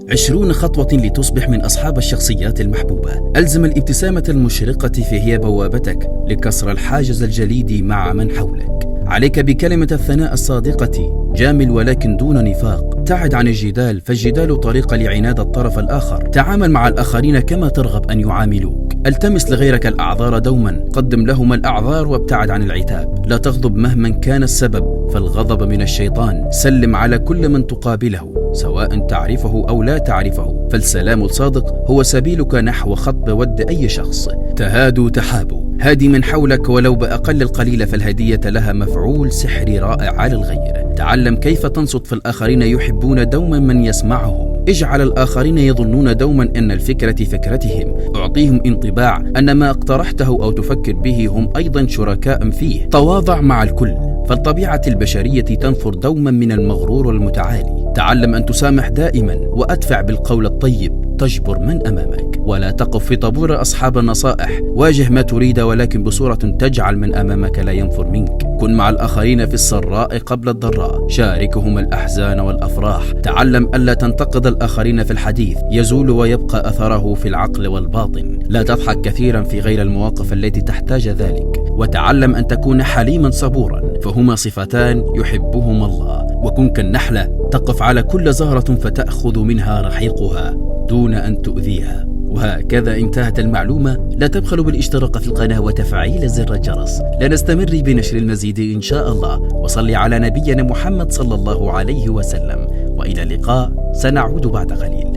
20 خطوة لتصبح من أصحاب الشخصيات المحبوبة. ألزم الابتسامة المشرقة فهي بوابتك لكسر الحاجز الجليدي مع من حولك. عليك بكلمة الثناء الصادقة، جامل ولكن دون نفاق. ابتعد عن الجدال، فالجدال طريق لعناد الطرف الآخر. تعامل مع الآخرين كما ترغب أن يعاملوك. التمس لغيرك الأعذار دوما، قدم لهم الأعذار وابتعد عن العتاب. لا تغضب مهما كان السبب، فالغضب من الشيطان. سلم على كل من تقابله سواء تعرفه أو لا تعرفه، فالسلام الصادق هو سبيلك نحو خطب ود أي شخص. تهادوا تحابوا، هادي من حولك ولو بأقل القليل، فالهدية لها مفعول سحري رائع على الغير. تعلم كيف تنصت، فالآخرين يحبون دوما من يسمعهم. اجعل الآخرين يظنون دوما أن الفكرة فكرتهم. أعطيهم انطباع أن ما اقترحته أو تفكر به هم أيضا شركاء فيه. تواضع مع الكل، فالطبيعة البشرية تنفر دوما من المغرور والمتعالي. تعلم أن تسامح دائما، وأدفع بالقول الطيب تجبر من أمامك. ولا تقف في طابور أصحاب النصائح. واجه ما تريد ولكن بصورة تجعل من أمامك لا ينفر منك. كن مع الآخرين في السراء قبل الضراء. شاركهم الأحزان والأفراح. تعلم ألا تنتقد الآخرين في الحديث، يزول ويبقى أثره في العقل والباطن. لا تضحك كثيرا في غير المواقف التي تحتاج ذلك. وتعلم أن تكون حليما صبورا، فهما صفتان يحبهما الله. وكن كالنحلة، تقف على كل زهرة فتأخذ منها رحيقها دون أن تؤذيها. وهكذا انتهت المعلومة. لا تبخلوا بالاشتراك في القناة وتفعيل زر الجرس لنستمر بنشر المزيد إن شاء الله. وصل على نبينا محمد صلى الله عليه وسلم. وإلى اللقاء، سنعود بعد قليل.